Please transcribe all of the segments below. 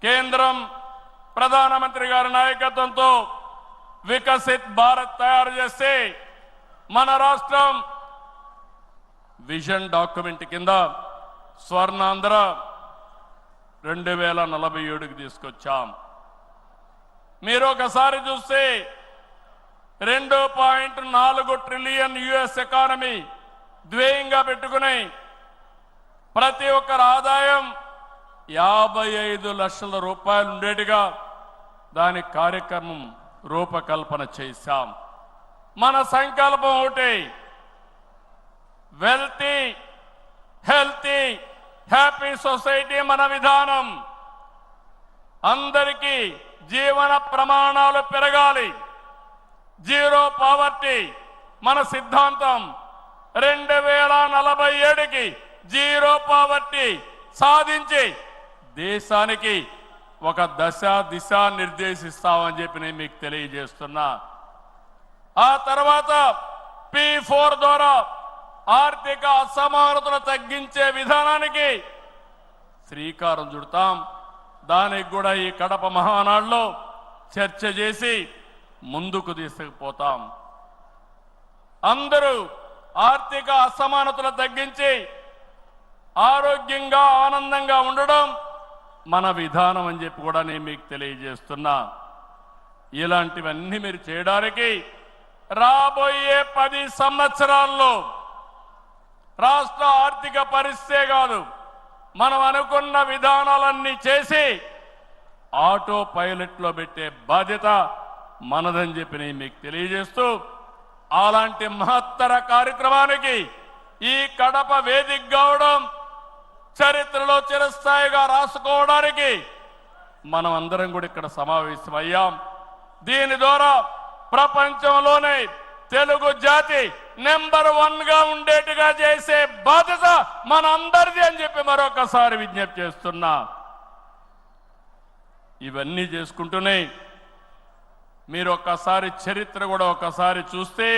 కేంద్రం ప్రధానమంత్రి గారి నాయకత్వంతో వికసిత్ భారత్ తయారు చేస్తే మన రాష్ట్రం విజన్ డాక్యుమెంట్ కింద స్వర్ణాంధ్ర 2047కి తీసుకొచ్చాం. మీరు ఒకసారి చూస్తే 2.4 ట్రిలియన్ యుఎస్ ఎకానమీ ధ్యేయంగా పెట్టుకుని ప్రతి ఒక్కరి ఆదాయం 55 లక్షల రూపాయలు ఉండేట్టుగా దాని కార్యక్రమం రూపకల్పన చేశాం. మన సంకల్పం ఒకటి, వెల్తీ హెల్తీ హ్యాపీ సొసైటీ మన విధానం. అందరికీ జీవన ప్రమాణాలు పెరగాలి, జీరో పావర్టీ మన సిద్ధాంతం. 2047కి జీరో పావర్టీ సాధించి దేశానికి ఒక దిశ నిర్దేశిస్తామని చెప్పి నేను మీకు తెలియజేస్తున్నా. ఆ తర్వాత P4 ద్వారా ఆర్థిక అసమానతలు తగ్గించే విధానానికి శ్రీకారం చుడతాం. దానికి కూడా ఈ కడప మహానాడులో చర్చ చేసి ముందుకు తీసుకుపోతాం. అందరూ ఆర్థిక అసమానతలు తగ్గించి ఆరోగ్యంగా ఆనందంగా ఉండడం మన విధానం అని చెప్పి కూడా నేను మీకు తెలియజేస్తున్నా. ఇలాంటివన్నీ మీరు చేయడానికి రాబోయే 10 సంవత్సరాల్లో రాష్ట్ర ఆర్థిక పరిస్థితే కాదు, మనం అనుకున్న విధానాలన్నీ చేసి ఆటో పైలట్లో పెట్టే బాధ్యత మనదని చెప్పి నేను మీకు తెలియజేస్తూ, అలాంటి మహత్తర కార్యక్రమానికి ఈ కడప వేదిక కావడం చరిత్రలో చిరస్థాయిగా రాసుకోవడానికి మనం అందరం కూడా ఇక్కడ సమావేశమయ్యాం. దీని ద్వారా ప్రపంచంలోనే తెలుగు జాతి నెంబర్ 1గా ఉండేట్టుగా చేసే బాధ్యత మన అందరిది అని చెప్పి మరొకసారి విజ్ఞప్తి చేస్తున్నా. ఇవన్నీ చేసుకుంటూనే మీరు ఒక్కసారి చరిత్ర కూడా ఒకసారి చూస్తే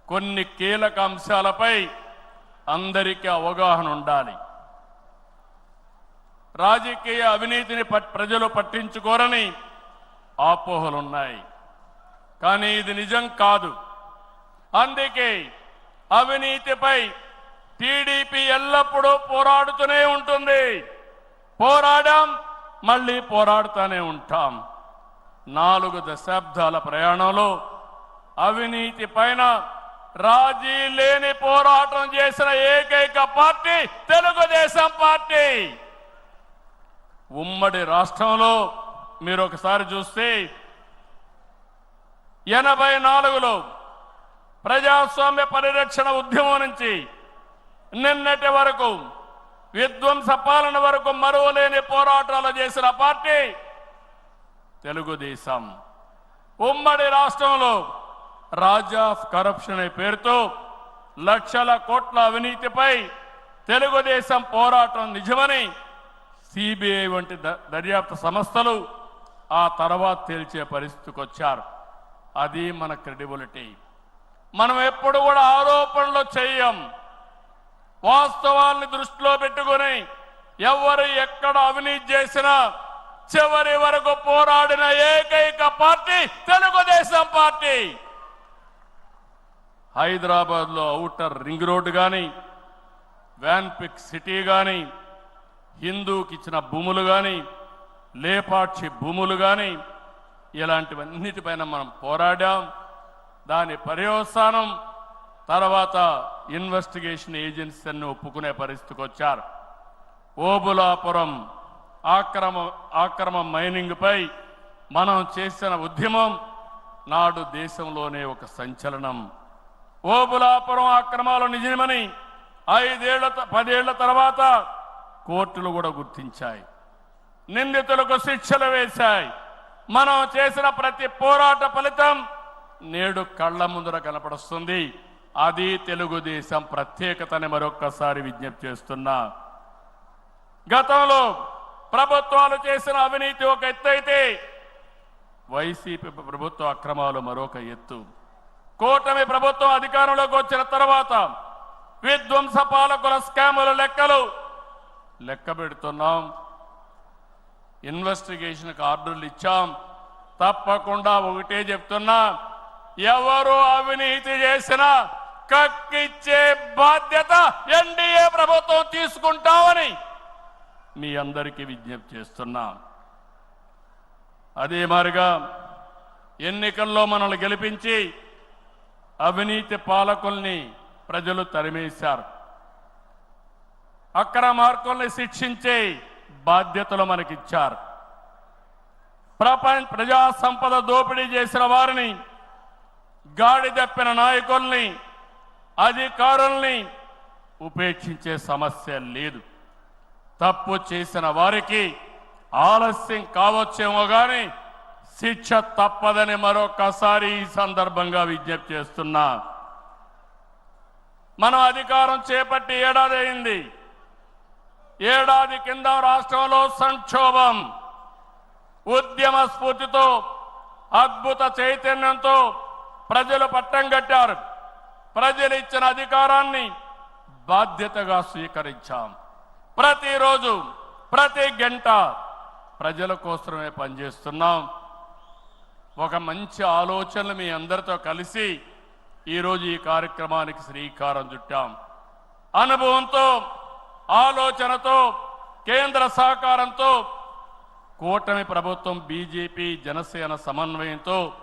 కొన్ని కీలక అంశాలపై అందరికీ అవగాహన ఉండాలి. రాజకీయ అవినీతిని ప్రజలు పట్టించుకోరని అపోహలున్నాయి, కానీ ఇది నిజం కాదు. అందుకే అవినీతిపై టీడీపీ ఎల్లప్పుడూ పోరాడుతూనే ఉంటుంది. పోరాడాం, మళ్ళీ పోరాడుతూనే ఉంటాం. 4 దశాబ్దాల ప్రయాణంలో అవినీతి పైన రాజీ లేని పోరాటం చేసిన ఏకైక పార్టీ తెలుగుదేశం పార్టీ. ఉమ్మడి రాష్ట్రంలో మీరు ఒకసారి చూస్తే 84లో ప్రజాస్వామ్య పరిరక్షణ ఉద్యమం నుంచి నిన్నటి వరకు విధ్వంస పాలన వరకు మరువలేని పోరాటాలు చేసిన పార్టీ తెలుగుదేశం. ఉమ్మడి రాష్ట్రంలో రాజ్ ఆఫ్ కరప్షన్ అనే పేరుతో లక్షల కోట్ల అవినీతిపై తెలుగుదేశం పోరాటం నిజమని సిబిఐ వంటి దర్యాప్తు సంస్థలు ఆ తర్వాత తేల్చే పరిస్థితికి వచ్చారు. అది మన క్రెడిబిలిటీ. మనం ఎప్పుడు కూడా ఆరోపణలు చేయం, వాస్తవాల్ని దృష్టిలో పెట్టుకుని ఎవరు ఎక్కడ అవినీతి చేసినా చివరి వరకు పోరాడిన ఏకైక పార్టీ తెలుగుదేశం పార్టీ. హైదరాబాద్లో ఔటర్ రింగ్ రోడ్డు కానీ, వ్యాన్పిక్ సిటీ కానీ, హిందూకి ఇచ్చిన భూములు కానీ, లేపాక్షి భూములు కానీ, ఇలాంటివన్నిటిపైన మనం పోరాడాం. దాని పర్యవసానం తర్వాత ఇన్వెస్టిగేషన్ ఏజెన్సీ అన్ని ఒప్పుకునే పరిస్థితికి వచ్చారు. ఓబులాపురం ఆక్రమ మైనింగ్ పై మనం చేసిన ఉద్యమం నాడు దేశంలోనే ఒక సంచలనం. ఓబులాపురం అక్రమాలు నిజమని 10 ఏళ్ల తర్వాత కోర్టులు కూడా గుర్తించాయి, నిందితులకు శిక్షలు వేశాయి. మనం చేసిన ప్రతి పోరాట ఫలితం నేడు కళ్ల ముందర కనపడుస్తుంది. అది తెలుగుదేశం ప్రత్యేకతని మరొక్కసారి విజ్ఞప్తి చేస్తున్నా. గతంలో ప్రభుత్వాలు చేసిన అవినీతి ఒక ఎత్తు అయితే వైసీపీ ప్రభుత్వ అక్రమాలు మరొక ఎత్తు. కూటమి ప్రభుత్వం అధికారంలోకి వచ్చిన తర్వాత విధ్వంస పాలకుల స్కాముల లెక్కలు లెక్క పెడుతున్నాం. ఇన్వెస్టిగేషన్కి ఆర్డర్లు ఇచ్చాం. తప్పకుండా ఒకటే చెప్తున్నా, ఎవరు అవినీతి చేసినా కక్కిచ్చే బాధ్యత ఎన్డీఏ ప్రభుత్వం తీసుకుంటామని మీ అందరికీ విజ్ఞప్తి చేస్తున్నా. అదే మాదిరిగా ఎన్నికల్లో మనల్ని గెలిపించి అవినీతి పాలకుల్ని ప్రజలు తరిమేశారు. అక్రమార్కుల్ని శిక్షించే బాధ్యతలు మనకిచ్చారు. ప్రజా సంపద దోపిడీ చేసిన వారిని, గాడి తప్పిన నాయకుల్ని, అధికారుల్ని ఉపేక్షించే సమస్య లేదు. తప్పు చేసిన వారికి ఆలస్యం కావచ్చేమో కానీ శిక్ష తప్పదని మరొకసారి ఈ సందర్భంగా విజ్ఞప్తి చేస్తున్నా. మనం అధికారం చేపట్టి ఏడాది అయింది. ఏడాది కింద రాష్ట్రంలో సంక్షోభం, ఉద్యమ స్ఫూర్తితో, అద్భుత చైతన్యంతో ప్రజలు పట్టం కట్టారు. ప్రజలు ఇచ్చిన అధికారాన్ని బాధ్యతగా స్వీకరించాం. ప్రతిరోజు ప్రతి గంట ప్రజల కోసమే పనిచేస్తున్నాం. ఒక మంచి ఆలోచనలు మీ అందరితో కలిసి ఈరోజు ఈ కార్యక్రమానికి శ్రీకారం చుట్టాం. అనుభవంతో, ఆలోచనతో, కేంద్ర సహకారంతో కూటమి ప్రభుత్వం బీజేపీ జనసేన సమన్వయంతో